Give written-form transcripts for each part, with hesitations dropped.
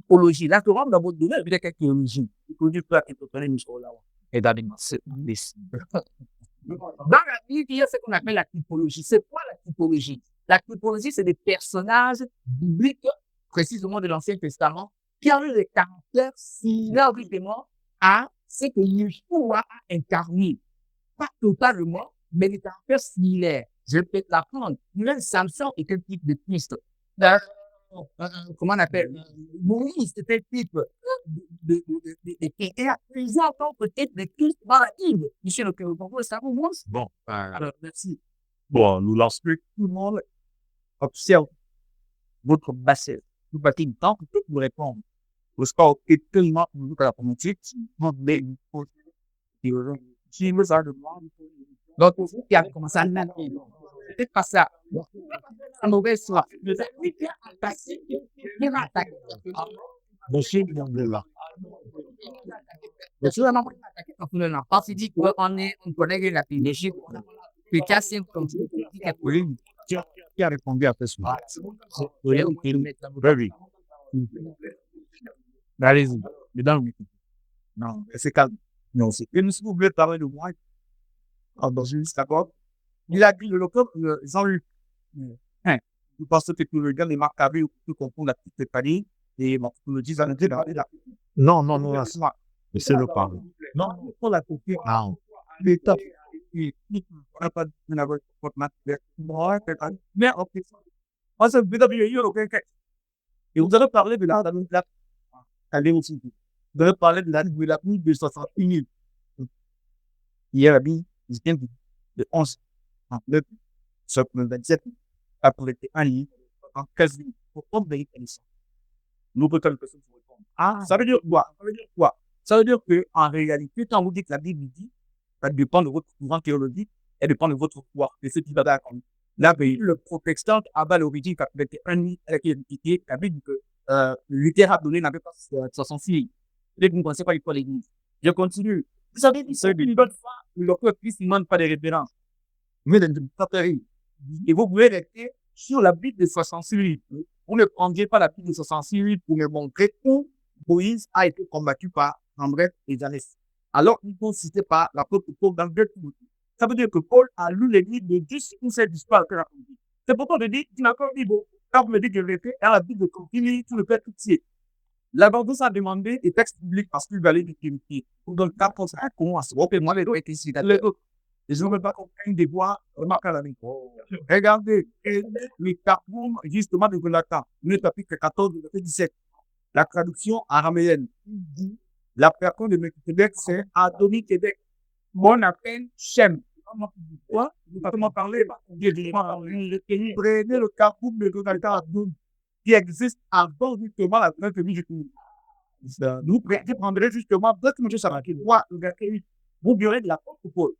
typologie. Là, tu rentres dans votre domaine, peut-être quelques origines. Typologie, tu as quelques muscles là. Et dans les muscles. Dans la Bible, il y a ce qu'on appelle la typologie. C'est quoi la typologie? La typologie, c'est des personnages bibliques, précisément de l'Ancien Testament, qui ont eu des caractères similaires vraiment à ce que Yeshua a incarné. Pas totalement, mais des caractères similaires. Je vais peut-être l'apprendre. Même Samson est un type de Christ. Comment on appelle? Moïse, c'est un type qui est accusé en tant que type de Christ dans la Bible. Monsieur le Père, ça vous montre? Bon, Alors, merci. bon, nous lançons tout le monde observe votre bassin. Vous battez une temps pour tout vous répondre. Le sport est tellement nouveau à la politique, mais si vous avez demandé, Donc, vous qui avez commencé à l'année, peut-être pas ça. La mauvaise foi. Vous avez bien attaqué, bien attaqué. monsieur là. Mais souvent, on attaque quand on est là. Parce qu'il dit qu'on connaît la pédagogie. Puis, qu'il y a cinq comme ça, Oui, qui a répondu à ce soir? oui. Very. Allez-y, mesdames. Non, c'est calme. Non, c'est que nous, si vous voulez parler de moi, dans une liste d'accord, il a dit le local, Jean-Luc. Vous pensez que le gars est marqué ou tout comprendre la petite famille et mon technologie, ça ne dit pas. Non, c'est moi. Mais c'est le parler. Non, pour la copie. Ah, l'étape. On n'a pas de moi, mais en fait, on se fait d'abord, et vous allez parler de la allez aussi. Vous allez parler de la nuit de 61 000. Hier, la vie, de 11, en 9, sur le 27, après l'été, un livre, en 15 minutes, pour obéir à l'issue. Nous peut quelque chose pour répondre. Ah, ça veut dire quoi? Ça veut dire que, en réalité, quand vous dites que la Bible dit, ça dépend de votre courant théologique et dépend de votre foi, de ce qui va d'accord. Là, le protestant abat l'origine, quand il était un livre avec l'identité, la Bible dit que Luther a donné n'avait pas 66. Vous ne pensez pas qu'il faut l'église. Je continue. Vous savez, c'est une bonne fois, le Christ ne demande pas de références. Mais de et vous pouvez rester sur la Bible de 66. Vous ne prendrez pas la Bible de 66 pour me montrer où Moïse a été combattu par André et Janès. Alors, il faut citer par l'apôtre Paul dans 2 Timothée. Ça veut dire que Paul a lu les livres de 10 ou 7 histoires que raconté. C'est pourquoi je dis, tu n'as pas dit, bon, quand vous me dites que je l'étais, à la Bible de continuer, tu le fais tout de suite. L'abordus a demandé des textes publics parce qu'il valait du Timothée. Donc, quand on s'est commencé, moi, les deux étaient ici. Les gens ne veulent pas qu'on prenne des voix, remarquez la vie. Regardez, le Carpoum, justement, de Golata, le chapitre 14, verset 17. La traduction araméenne dit, la personne de Melchizedek, c'est Adoni-Kédek. Mon appel, Shem. Quoi? Vous ne pouvez pas parler, prenez le Carpoum de Golata, qui existe avant justement la fin de Jésus. Nous prendrez justement d'autres monsieur Saraki. Vous verrez de l'apôtre Paul.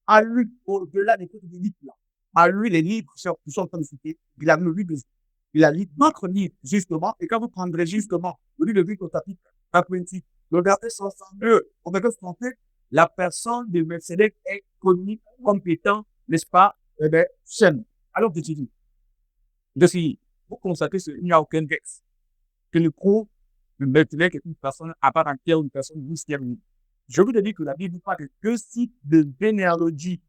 À lui, au-delà des côtés des livres, là. À lui, les livres qui sont en train de citer, il a lu notre livre, justement, et quand vous prendrez justement le livre de vie au chapitre 28, le verset 62, on va français, la personne de Melchizedek est connue, compétent, n'est-ce pas, saine. Alors, je dis, vous constatez qu'il n'y a aucun texte que le prouve que Melchizedek est une personne à part entière, une personne mystérieuse. Je vous dis que la Bible parle de 2 types de généalogie.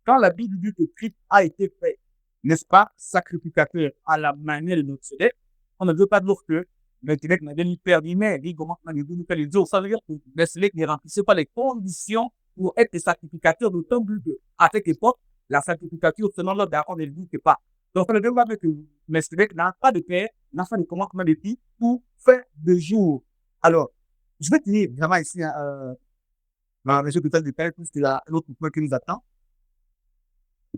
Quand la Bible dit que Christ a été fait, n'est-ce pas, sacrificateur à la manière de Melchizedek, on ne veut pas dire que Melchizedek n'avait ni père ni mère, ni comment on nous fait les autres. Ça veut dire que Melchizedek ne remplissait pas les conditions pour être le sacrificateur, d'autant plus qu'à cette époque, la sacrificature, selon l'ordre d'accord, ne dit pas. Donc, on ne veut pas dire que Melchizedek n'a pas de père, n'a pas de commandement de fils pour faire de jour. Alors, je vais te dire vraiment ici, monsieur Pétal de Père, c'est l'autre point qui nous attend.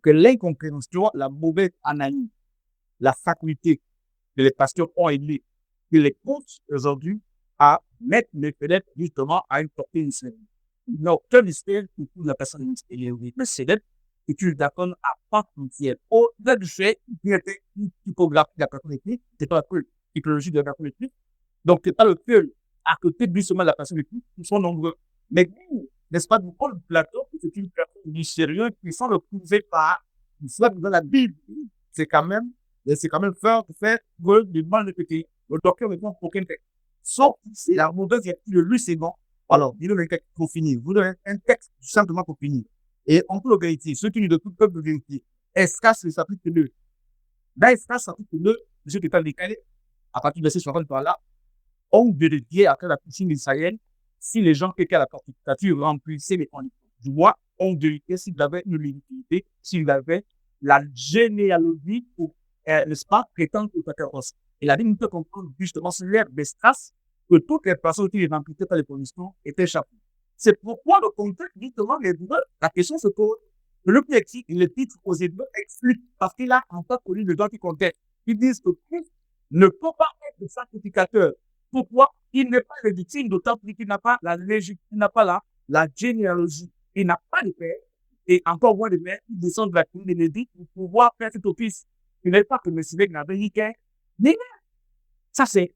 Que l'incompréhension, la mauvaise analyse, la faculté que les pasteurs ont aidé, que les coachent aujourd'hui à mettre les fenêtres justement à une portée mystérieuse. Il n'y a aucun mystère pour la personne mystérieuse. Mais c'est d'être que tu l'apprends à part entière. Au-delà du fait qu'il était une typographie de la personne écrite, c'est pas la typologie de la personne écrite. Donc, c'est pas le seul à côté de lui seulement la personne écrite, ils sont nombreux. Mais n'est-ce pas, nous Paul Platon, c'est une personne mystérieuse qui sont retrouvés par l'histoire dans la Bible. C'est quand même faire preuve de mal répété. Le docteur ne prend aucun texte. Sauf que c'est la mauvaise vertu de lui, c'est bon. Alors, il donne un texte pour finir. Vous donnez un texte tout simplement pour finir. Et en toute vérité, ceux qui nous de tout peuple de vérité, Esdras, le chapitre 2. Dans Esdras, chapitre 2, je t'ai décalé, à partir du verset 60 par là, on vérifiait après la piscine d'Israël si les gens qui étaient à la fortificature remplissaient les conditions du mois, on vérifiait s'ils avaient une légitimité, s'ils avaient la généalogie pour, n'est-ce pas, prétendre au sacerdoce. Et la Bible nous fait comprendre justement sur l'ère d'Esdras que toutes les personnes qui les remplissaient par les conditions étaient échappées. C'est pourquoi le contexte, justement, la question se pose. Le titre aux Hébreux explique, parce qu'il a encore connu le gens qui comptaient. Ils disent que Christ ne peut pas être le sacrificateur. Pourquoi? Il n'est pas légitime, d'autant plus qu'il n'a pas la légitimité, il n'a pas la généalogie. Il n'a pas de père, et encore moins de mère, il descend de la commune de Lévi pour pouvoir faire cet office. Il n'est pas que M. n'avait ni qu'un, ni mère. Ça, c'est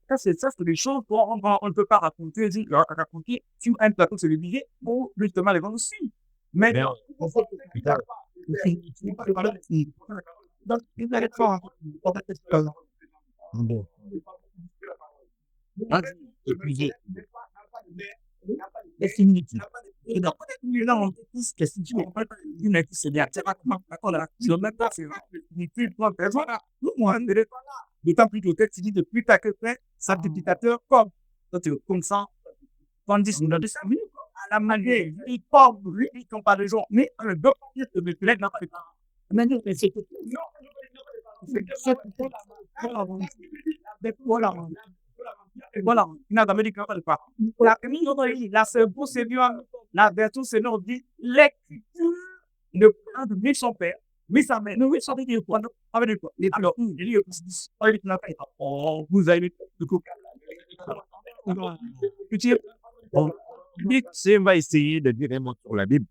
des choses qu'on ne peut pas raconter sur un plateau télévisé pour justement les vendre aussi. Mais non, on peut pas. Donc, il n'allait pas. Bon. Et donc, là, on dit que si tu ne comprends pas une étude, c'est bien. C'est pas comment, d'accord, là. Si on met pas, c'est vrai. Il peut prendre personne, là. Nous, moi, on n'est pas là. D'autant plus que le texte dit depuis ta que fait, sacrificateur comme. Donc, comme ça, tandis que de 5 minutes, à la manière, il parle, lui, il compare les gens. Mais, le deux papiers de mes collègues n'a pas de temps. Mais nous, c'est tout. Non, voilà, il n'a jamais dit qu'il pas. La seule procédure, la vertu, c'est nous dit l'écriture ne prend ni son père, ni sa mère. Nous, ça veut dire quoi? Avec quoi? Alors, il dit, oh, vous avez le coup. Bon, on va essayer de dire un mot sur la Bible.